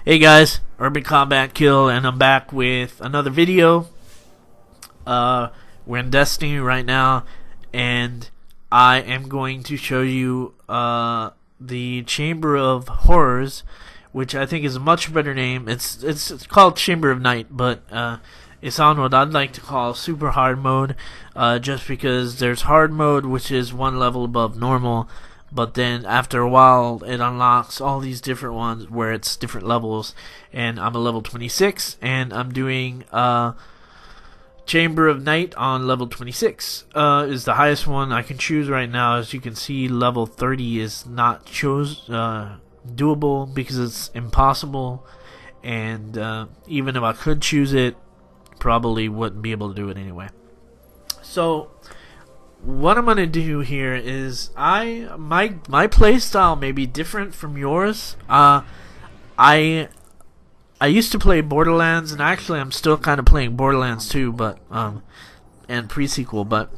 Hey guys, Urban Combat Kill, and I'm back with another video. We're in Destiny right now, and I am going to show you the Chamber of Horrors, which I think is a much better name. It's called Chamber of Night, but it's on what I'd like to call super hard mode, just because there's hard mode, which is one level above normal. But then after a while, it unlocks all these different ones where it's different levels. And I'm a level 26, and I'm doing Chamber of Night on level 26. Is the highest one I can choose right now. As you can see, level 30 is not doable because it's impossible. And even if I could choose it, probably wouldn't be able to do it anyway. So what I'm gonna do here is my playstyle may be different from yours. I used to play Borderlands, and actually I'm still kind of playing Borderlands 2, but and pre-sequel, but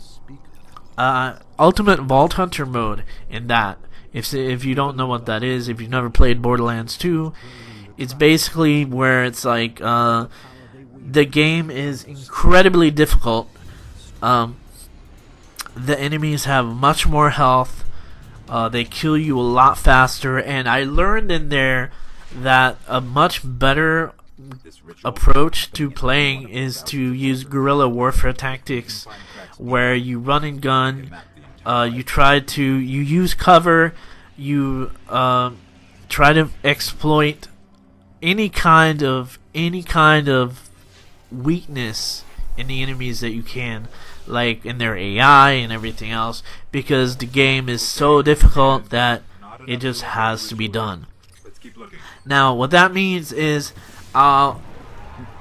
Ultimate Vault Hunter mode in that. If you don't know what that is, if you've never played Borderlands 2, it's basically where it's like the game is incredibly difficult. The enemies have much more health. They kill you a lot faster, and I learned in there that a much better approach to playing is to use guerrilla warfare tactics, where you run and gun, you use cover, you try to exploit any kind of weakness in the enemies that you can, like in their AI and everything else, because the game is so difficult that it just has to be done. Now, what that means is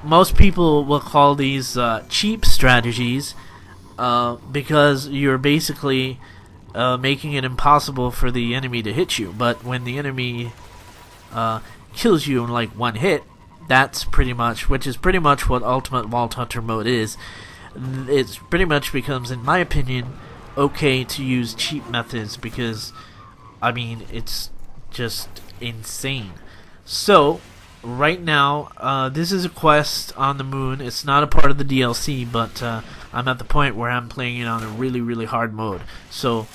most people will call these cheap strategies, because you're basically making it impossible for the enemy to hit you. But when the enemy kills you in like one hit, which is pretty much what Ultimate Vault Hunter mode is. It pretty much becomes, in my opinion, okay to use cheap methods, because I mean, it's just insane. So right now, this is a quest on the moon. It's not a part of the DLC, but I'm at the point where I'm playing it on a really hard mode. So,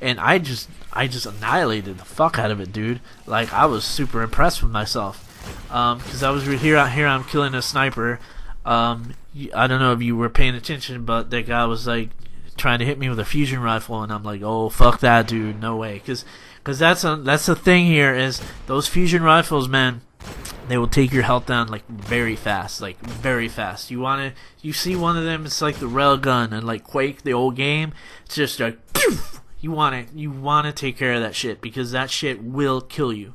and I just annihilated the fuck out of it, dude. Like, I was super impressed with myself, because I was here I'm killing a sniper. I don't know if you were paying attention, but that guy was like trying to hit me with a fusion rifle, and I'm like, oh fuck that, dude, no way, because that's the thing here, is those fusion rifles, man, they will take your health down like very fast. You see one of them, it's like the railgun and like Quake, the old game. It's just like, poof! You want to take care of that shit, because that shit will kill you.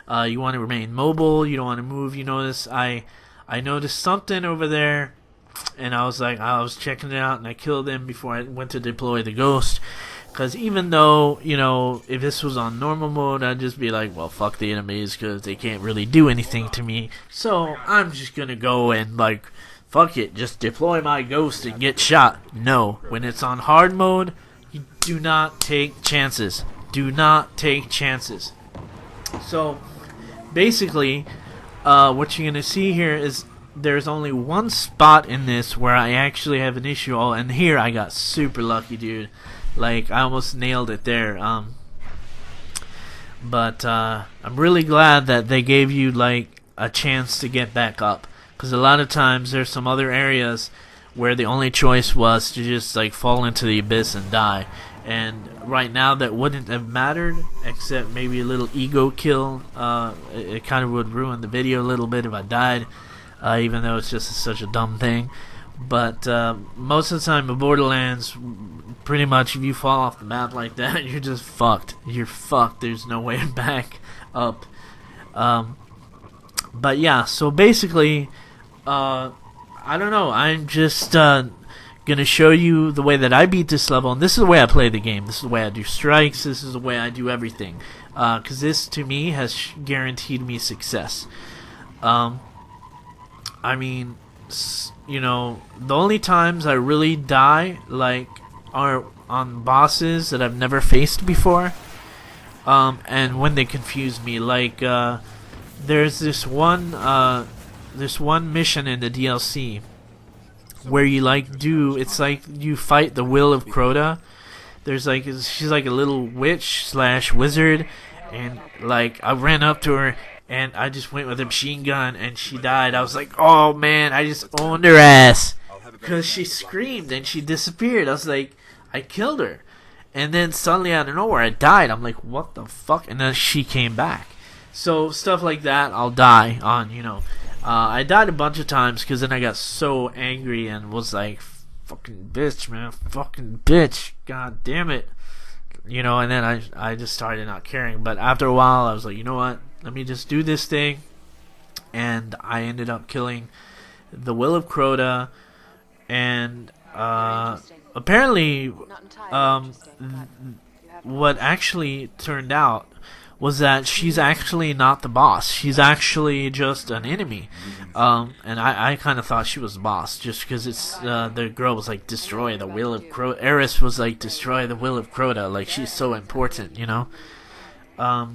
You want to remain mobile. You don't want to move. You notice I noticed something over there, and I was checking it out, and I killed him before I went to deploy the ghost. Because even though, you know, if this was on normal mode, I'd just be like, well, fuck the enemies, because they can't really do anything to me. So I'm just gonna go and like, fuck it, just deploy my ghost and get shot. No, when it's on hard mode, you do not take chances. Do not take chances. So basically, what you're gonna see here is there's only one spot in this where I actually have an issue. Oh, and here I got super lucky, dude. Like, I almost nailed it there. But I'm really glad that they gave you like a chance to get back up, because a lot of times there's some other areas where the only choice was to just like fall into the abyss and die. And right now that wouldn't have mattered, except maybe a little ego kill. It kind of would ruin the video a little bit if I died, even though it's just such a dumb thing. But most of the time in Borderlands, pretty much if you fall off the map like that, you're just fucked. You're fucked. There's no way back up. But yeah, so basically, I don't know. I'm just gonna show you the way that I beat this level, and this is the way I play the game. This is the way I do strikes. This is the way I do everything, because this to me has guaranteed me success. I mean, you know, the only times I really die like are on bosses that I've never faced before, and when they confuse me, like there's this one mission in the DLC where you like do, it's like you fight the Will of Crota. There's like, she's like a little witch slash wizard, and like I ran up to her and I just went with a machine gun and she died. I was like, oh man, I just owned her ass, because she screamed and she disappeared. I was like, I killed her, and then suddenly out of nowhere I died. I'm like, what the fuck? And then she came back. So stuff like that I'll die on, you know. I died a bunch of times because then I got so angry and was like, fucking bitch, man, fucking bitch, god damn it, you know. And then I just started not caring. But after a while I was like, you know what, let me just do this thing. And I ended up killing the Will of Crota. And apparently what actually turned out was that she's actually not the boss. She's actually just an enemy. And I kind of thought she was the boss, just because it's the girl was like, destroy the Will of Crota. Eris was like, destroy the Will of Crota. Like, she's so important, you know. I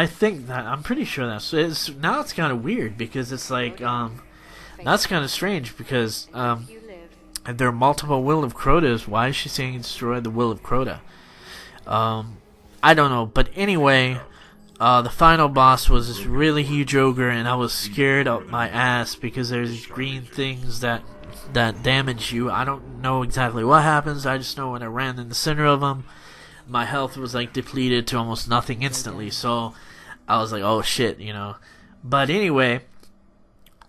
think that, I'm pretty sure that's now it's kind of weird, because it's like that's kind of strange, because if there are multiple Will of Crotas, why is she saying destroy the Will of Crota? I don't know, but anyway, the final boss was this really huge ogre, and I was scared up my ass because there's these green things that damage you. I don't know exactly what happens. I just know when I ran in the center of them, my health was like depleted to almost nothing instantly. So I was like, oh shit, you know. But anyway,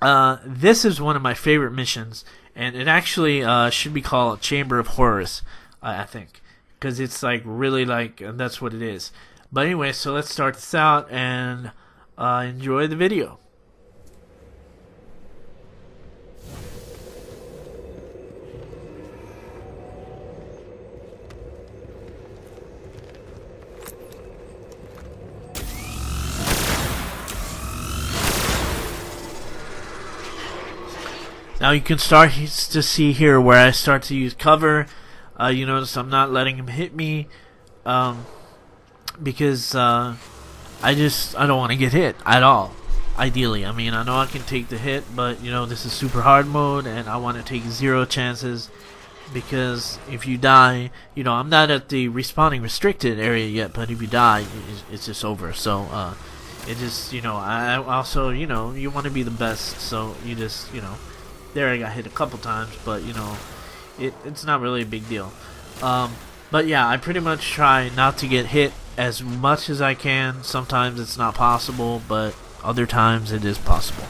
this is one of my favorite missions, and it actually should be called Chamber of Horrors, I think. Because it's like really like, that's what it is. But anyway, so let's start this out and enjoy the video. Now you can start to see here where I start to use cover. You notice I'm not letting him hit me, because I don't want to get hit at all. Ideally, I mean, I know I can take the hit, but you know, this is super hard mode, and I want to take 0 chances, because if you die, you know, I'm not at the respawning restricted area yet, but if you die, it's just over. So it just, you know, I also, you know, you want to be the best, so you just, you know, there I got hit a couple times, but you know, it's not really a big deal. But yeah, I pretty much try not to get hit as much as I can. Sometimes it's not possible, but other times it is possible.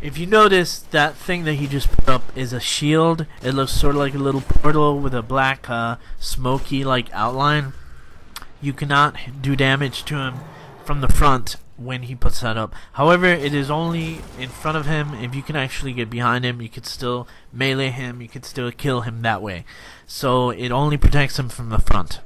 If you notice, that thing that he just put up is a shield. It looks sort of like a little portal with a black, smoky like outline. You cannot do damage to him from the front when he puts that up. However, it is only in front of him. If you can actually get behind him, you could still melee him. You could still kill him that way. So it only protects him from the front.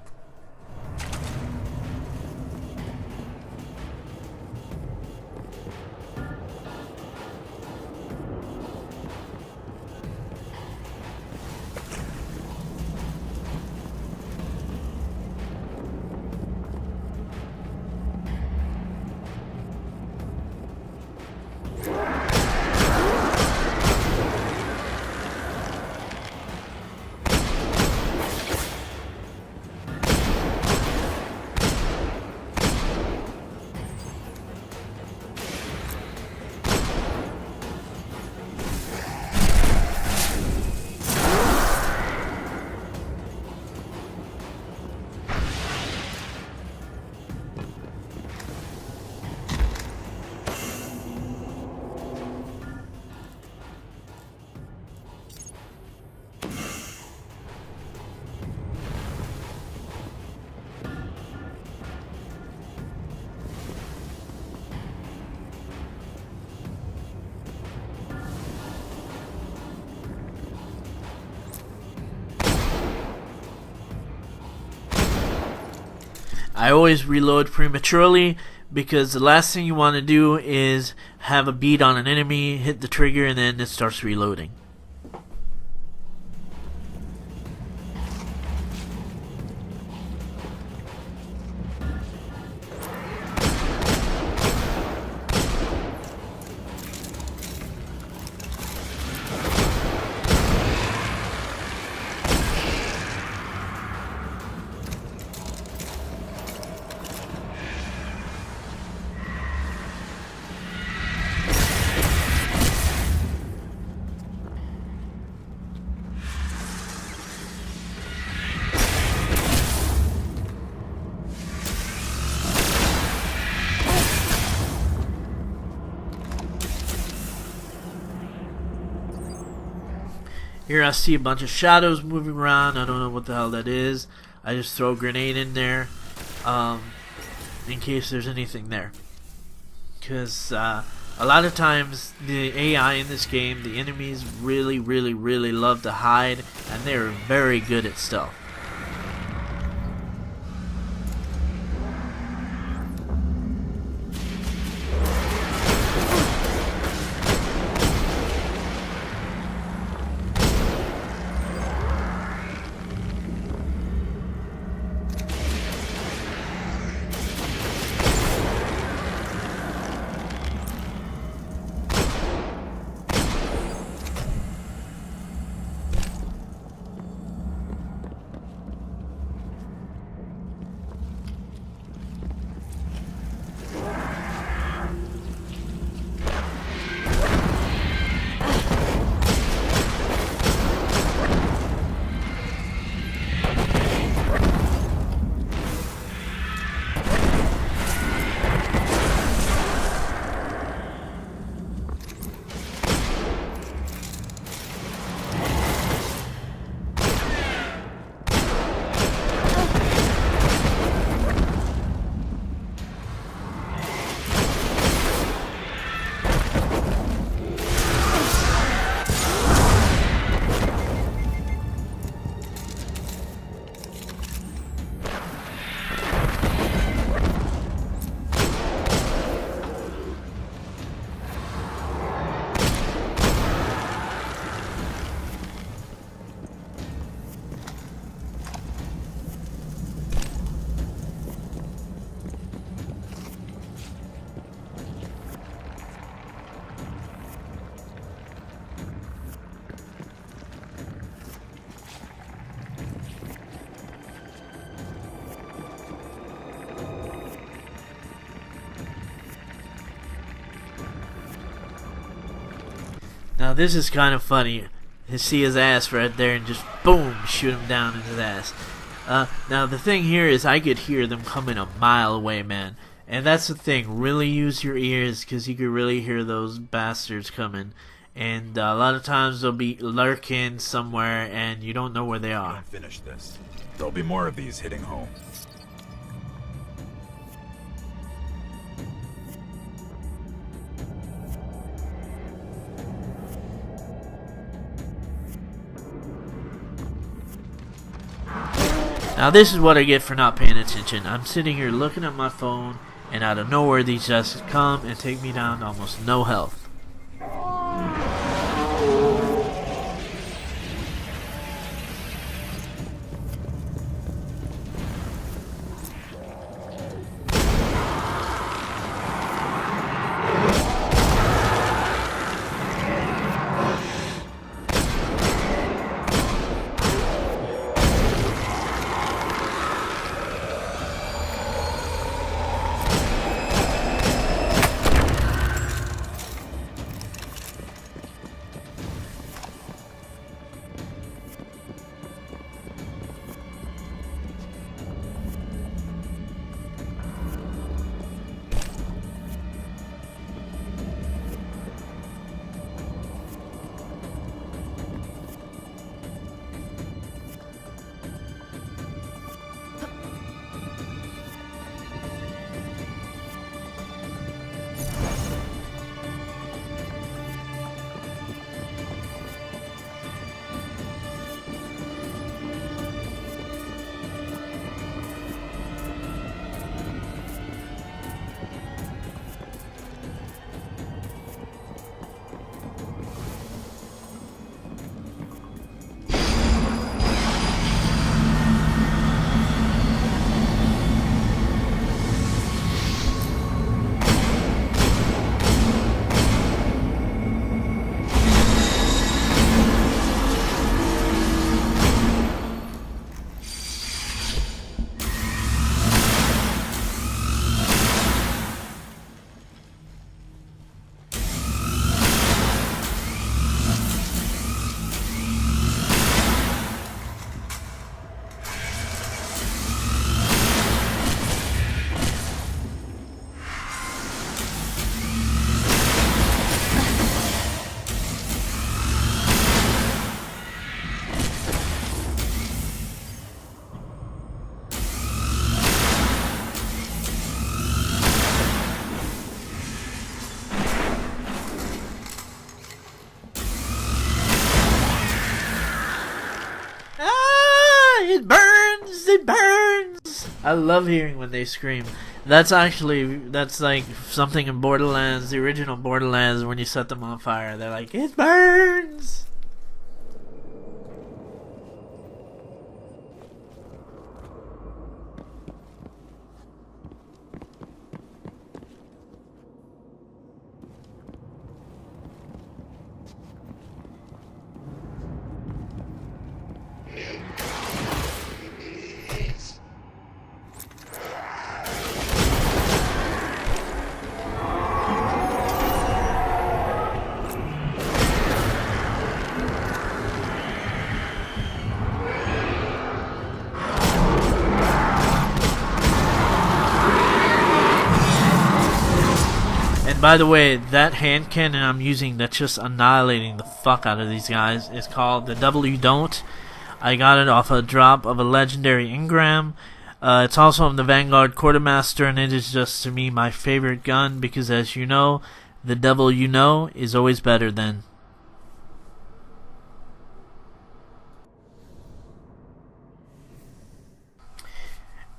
I always reload prematurely because the last thing you want to do is have a beat on an enemy, hit the trigger, and then it starts reloading. Here I see a bunch of shadows moving around. I don't know what the hell that is. I just throw a grenade in there in case there's anything there. Because a lot of times the AI in this game, the enemies really love to hide, and they're very good at stealth. Now this is kind of funny. You see his ass right there and just boom, shoot him down in his ass. Now the thing here is I could hear them coming a mile away, man. And that's the thing, really use your ears because you could really hear those bastards coming. And a lot of times they'll be lurking somewhere and you don't know where they are. Don't finish this. There'll be more of these hitting home. Now this is what I get for not paying attention. I'm sitting here looking at my phone, and out of nowhere these guys come and take me down to almost no health. I love hearing when they scream. That's like something in Borderlands, the original Borderlands, when you set them on fire. They're like, it burns! By the way, that hand cannon I'm using that's just annihilating the fuck out of these guys is called the W Don't. I got it off a drop of a legendary engram. It's also in the Vanguard Quartermaster, and it is just, to me, my favorite gun because, as you know, the devil you know is always better than.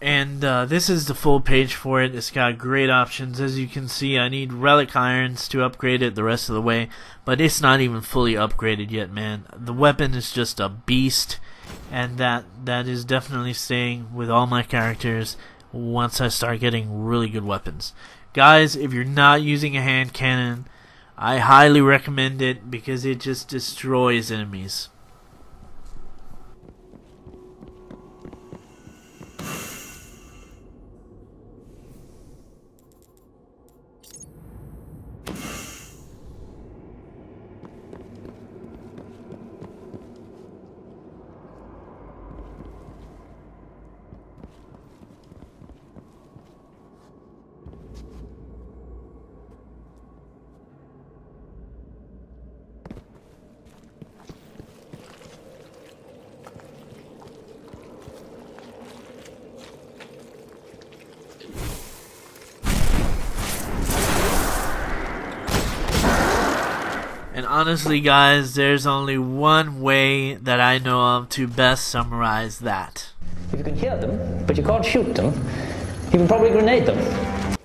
And this is the full page for it. It's got great options. As you can see, I need relic irons to upgrade it the rest of the way, but it's not even fully upgraded yet, man. The weapon is just a beast, and that is definitely staying with all my characters once I start getting really good weapons. Guys, if you're not using a hand cannon, I highly recommend it because it just destroys enemies. And honestly, guys, there's only one way that I know of to best summarize that. If you can hear them, but you can't shoot them, you can probably grenade them.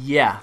Yeah.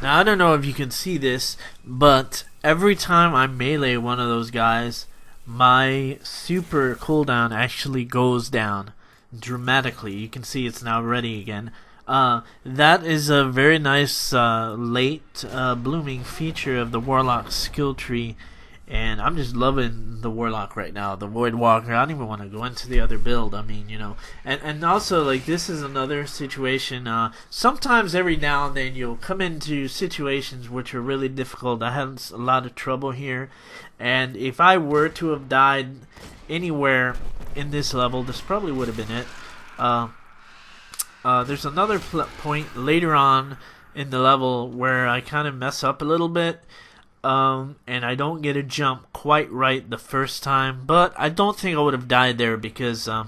Now, I don't know if you can see this, but every time I melee one of those guys, my super cooldown actually goes down dramatically. You can see it's now ready again. That is a very nice late blooming feature of the Warlock skill tree, and I'm just loving the Warlock right now. The Voidwalker, I don't even want to go into the other build. I mean, you know, and also, like, this is another situation. Sometimes every now and then you'll come into situations which are really difficult. I had a lot of trouble here, and if I were to have died anywhere in this level, this probably would have been it. There's another point later on in the level where I kind of mess up a little bit, and I don't get a jump quite right the first time, but I don't think I would have died there because a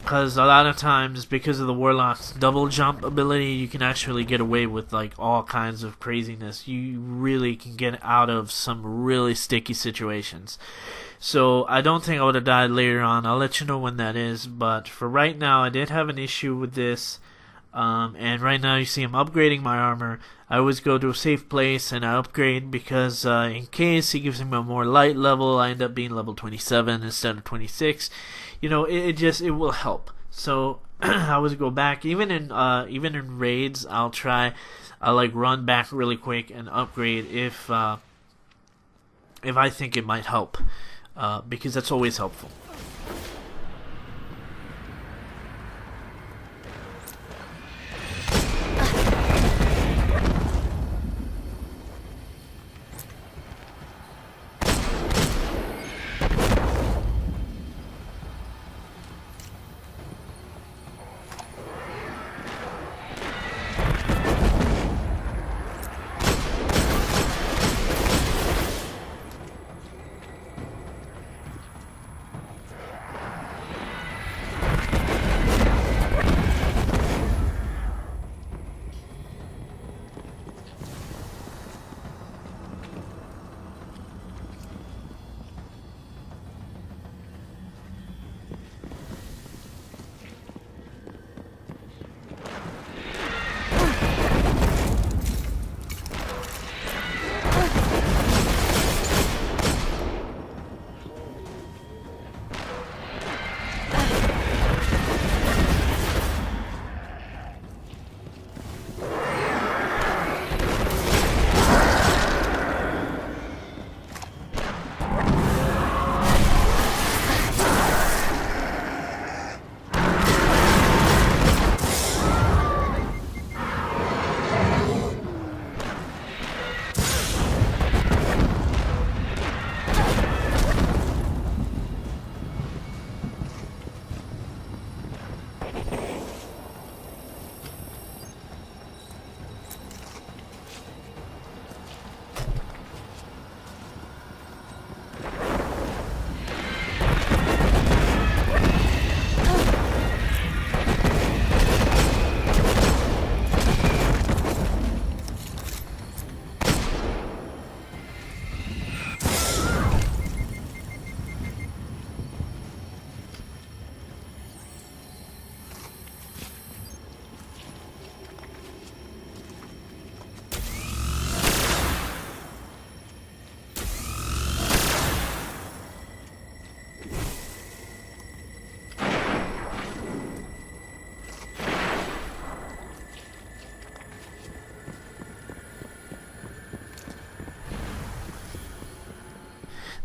lot of times, because of the Warlock's double jump ability, you can actually get away with like all kinds of craziness. You really can get out of some really sticky situations. So I don't think I would have died later on. I'll let you know when that is, but for right now I did have an issue with this. And right now you see I'm upgrading my armor. I always go to a safe place and I upgrade because in case he gives me a more light level, I end up being level 27 instead of 26. You know, it will help. So I always go back. Even in raids, I'll like run back really quick and upgrade if I think it might help, because that's always helpful.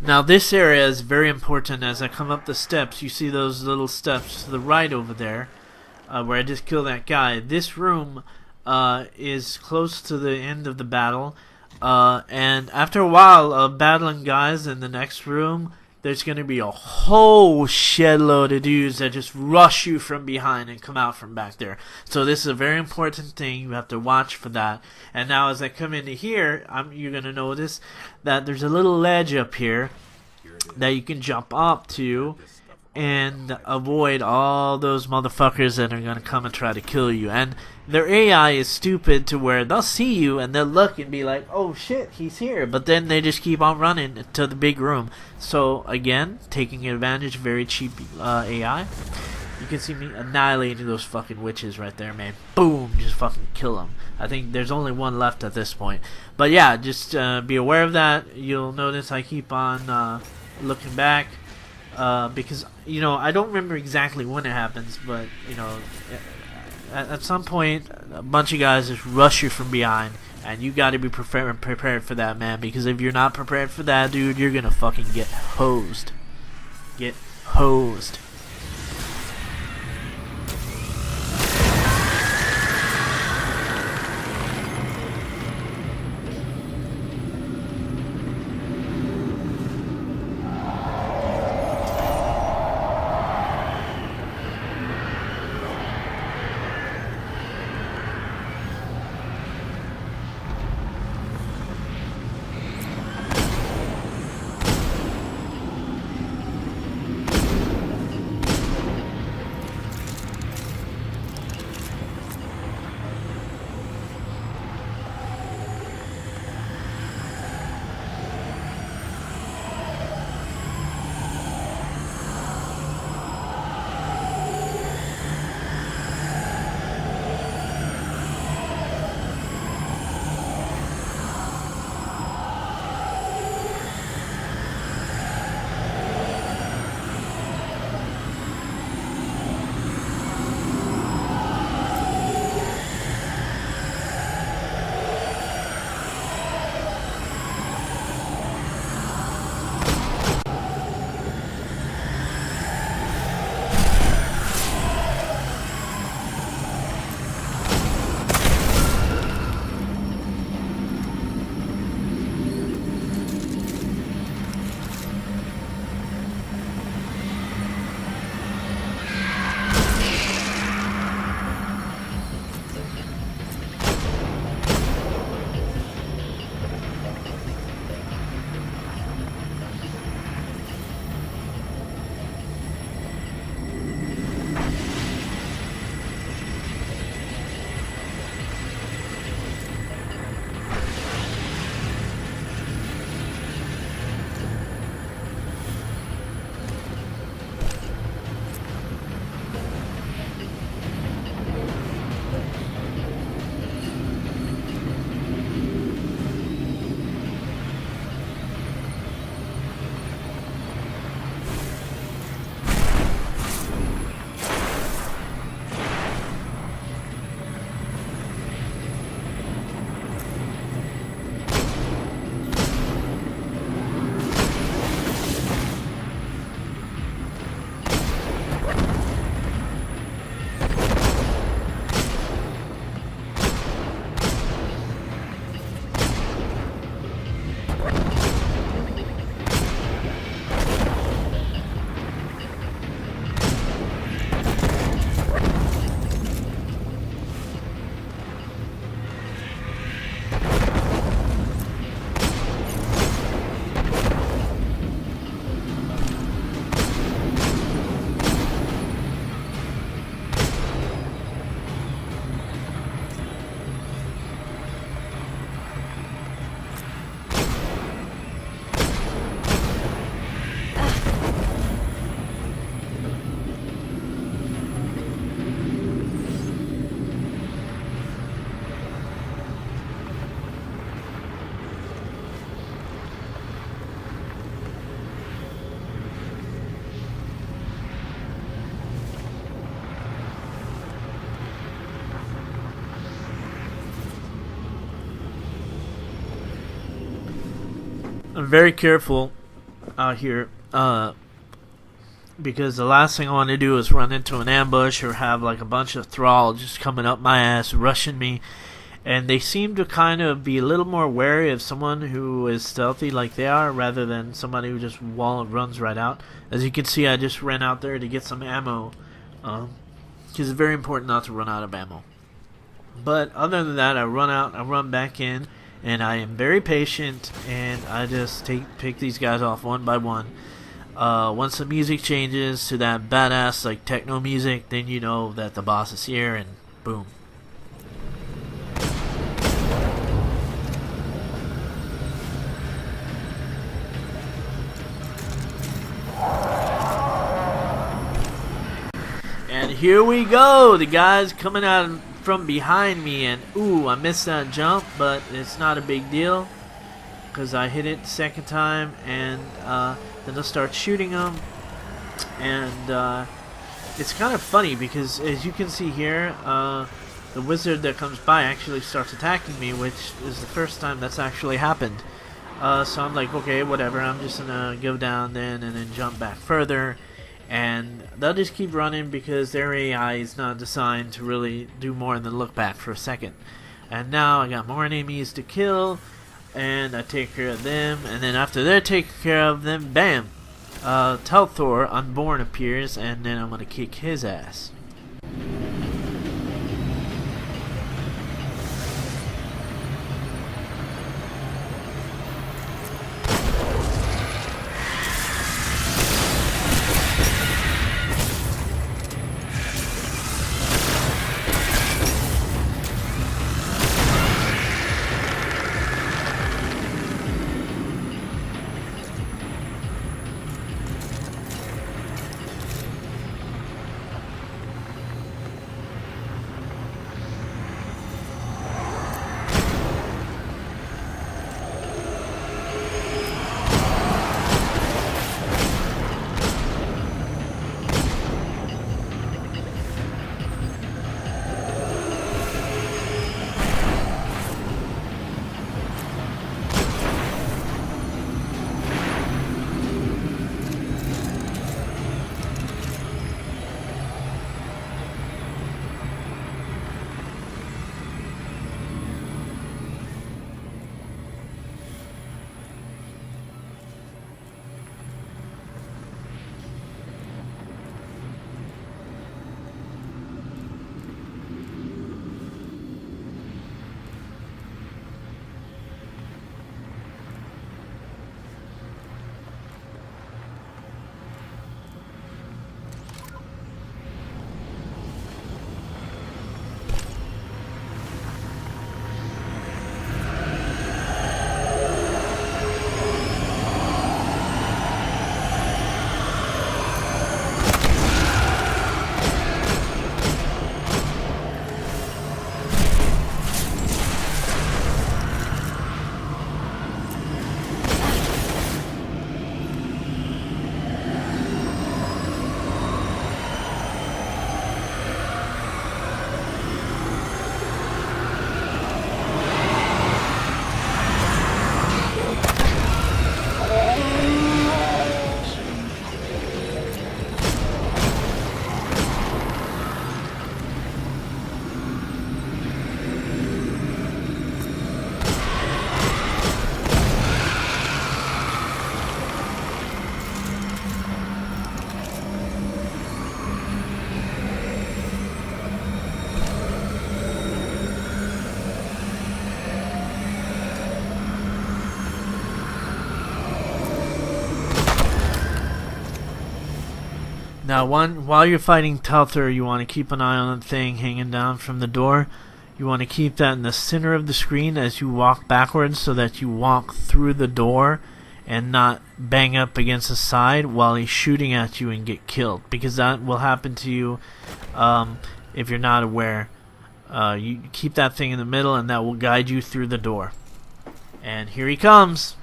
Now this area is very important. As I come up the steps, you see those little steps to the right over there, where I just killed that guy. This room is close to the end of the battle, and after a while of battling guys in the next room, there's going to be a whole shitload of dudes that just rush you from behind and come out from back there. So this is a very important thing. You have to watch for that. And now as I come into here, you're going to notice that there's a little ledge up here that you can jump up to and avoid all those motherfuckers that are going to come and try to kill you. And their AI is stupid to where they'll see you and they'll look and be like, oh shit, he's here. But then they just keep on running to the big room. So again, taking advantage of very cheap AI. You can see me annihilating those fucking witches right there, man. Boom, just fucking kill them. I think there's only one left at this point. But yeah, just be aware of that. You'll notice I keep on looking back. Because, you know, I don't remember exactly when it happens, but, you know, at some point, a bunch of guys just rush you from behind, and you gotta be prepared for that, man, because if you're not prepared for that, dude, you're gonna fucking get hosed. Get hosed. I'm very careful out here, because the last thing I want to do is run into an ambush or have like a bunch of thrall just coming up my ass, rushing me. And they seem to kind of be a little more wary of someone who is stealthy like they are, rather than somebody who just runs right out. As you can see, I just ran out there to get some ammo, because it's very important not to run out of ammo. But other than that, I run out, I run back in, and I am very patient, and I just pick these guys off one by one. Once the music changes to that badass like techno music, then you know that the boss is here, and boom. And here we go. The guy's coming out from behind me, and ooh, I missed that jump, but it's not a big deal because I hit it the second time, and then I'll start shooting him. And it's kind of funny because, as you can see here, the wizard that comes by actually starts attacking me, which is the first time that's actually happened. So I'm like, okay, whatever, I'm just gonna go down then and then jump back further. And they'll just keep running because their AI is not designed to really do more than look back for a second. And now I got more enemies to kill, and I take care of them, and then after they're taken care of, then bam! Telthor Unborn appears, and then I'm gonna kick his ass. Now, while you're fighting Telthor, you want to keep an eye on the thing hanging down from the door. You want to keep that in the center of the screen as you walk backwards, so that you walk through the door and not bang up against the side while he's shooting at you and get killed, because that will happen to you if you're not aware. You keep that thing in the middle, and that will guide you through the door. And here he comes.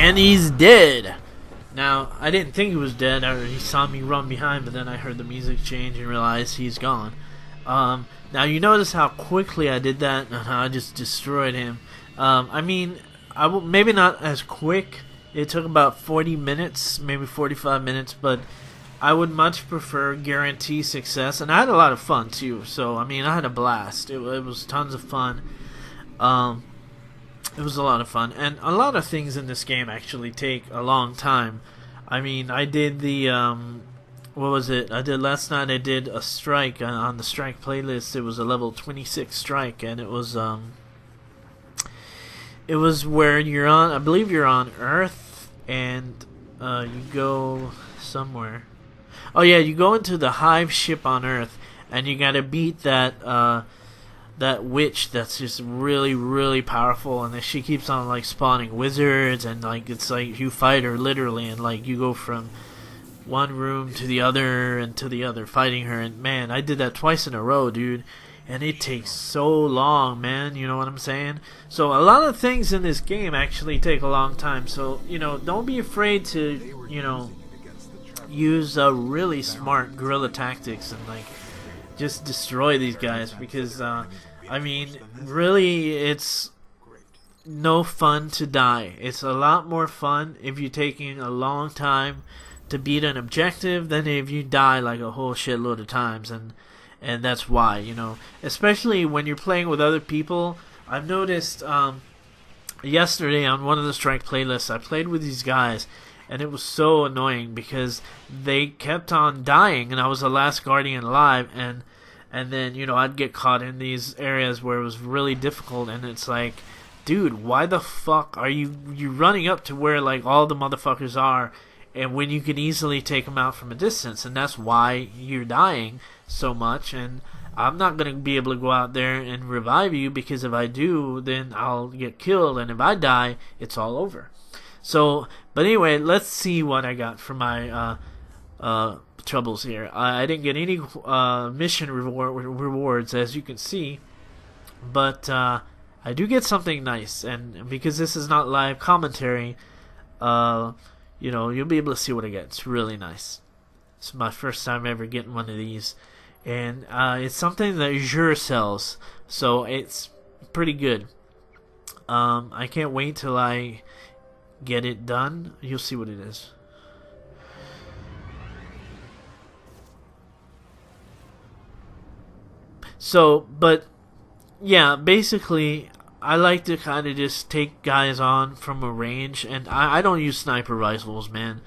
And he's dead. Now, I didn't think he was dead. He saw me run behind, but then I heard the music change and realized he's gone. Now, you notice how quickly I did that and how I just destroyed him. I mean, maybe not as quick. It took about 40 minutes, maybe 45 minutes, but I would much prefer guarantee success. And I had a lot of fun, too. So, I mean, I had a blast. It was tons of fun. It was a lot of fun. And a lot of things in this game actually take a long time. I mean, I did the, what was it? I did last night, I did a strike on the strike playlist. It was a level 26 strike, and it was where you're on, I believe you're on Earth, and you go somewhere. Oh yeah, you go into the Hive ship on Earth, and you gotta beat that witch that's just really, really powerful, and then she keeps on like spawning wizards, and like it's like you fight her literally, and like you go from one room to the other and to the other fighting her. And man, I did that twice in a row, dude, and it takes so long, man, you know what I'm saying? So a lot of things in this game actually take a long time, so you know, don't be afraid to, you know, use really smart guerrilla tactics and like just destroy these guys, because I mean, really, it's no fun to die. It's a lot more fun if you're taking a long time to beat an objective than if you die like a whole shitload of times, and that's why, you know, especially when you're playing with other people. I've noticed yesterday on one of the strike playlists, I played with these guys, and it was so annoying because they kept on dying, and I was the last guardian alive, and then, you know, I'd get caught in these areas where it was really difficult, and it's like, dude, why the fuck are you running up to where like all the motherfuckers are, and when you can easily take them out from a distance? And that's why you're dying so much, and I'm not going to be able to go out there and revive you, because if I do, then I'll get killed, and if I die, it's all over. So, but anyway, let's see what I got for my troubles here. I didn't get any mission rewards, as you can see, but I do get something nice, and because this is not live commentary, you know, you'll be able to see what I get. It's really nice. It's my first time ever getting one of these, and it's something that Azure sells, so it's pretty good. I can't wait till I get it done. You'll see what it is. So, but yeah, basically, I like to kind of just take guys on from a range, and I don't use sniper rifles, man.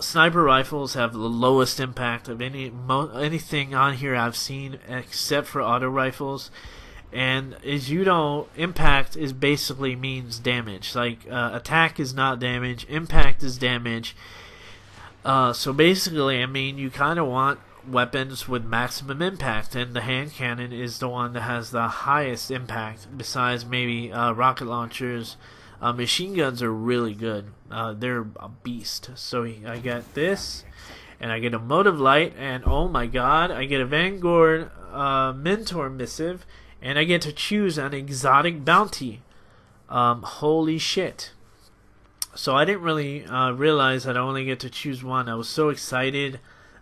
Sniper rifles have the lowest impact of anything on here I've seen, except for auto rifles. And as you know, impact is basically means damage. Like attack is not damage, impact is damage. So basically, I mean, you kind of want weapons with maximum impact, and the hand cannon is the one that has the highest impact, besides maybe rocket launchers. Machine guns are really good. They're a beast. So I get this, and I get a motive light, and oh my god, I get a Vanguard mentor missive, and I get to choose an exotic bounty. Holy shit. So I didn't really realize that I only get to choose one. I was so excited.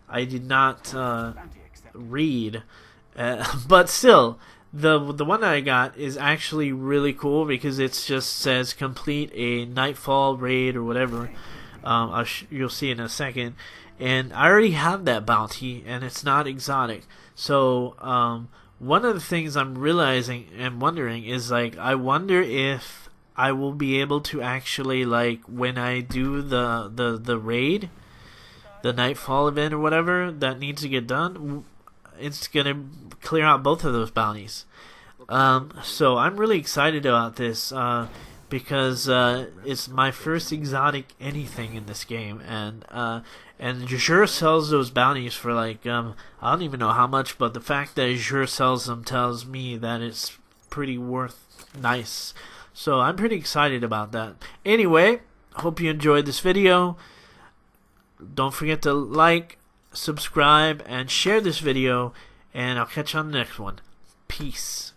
I did not read, but still, the one that I got is actually really cool, because it just says complete a Nightfall raid or whatever. You'll see in a second, and I already have that bounty, and it's not exotic. So one of the things I'm realizing and wondering is, like, I wonder if I will be able to actually, like, when I do the raid, the Nightfall event or whatever that needs to get done, it's gonna clear out both of those bounties. So I'm really excited about this, because it's my first exotic anything in this game, and Azure sells those bounties for like I don't even know how much, but the fact that Azure sells them tells me that it's pretty nice. So I'm pretty excited about that. Anyway, hope you enjoyed this video. Don't forget to like, subscribe, and share this video, and I'll catch you on the next one. Peace.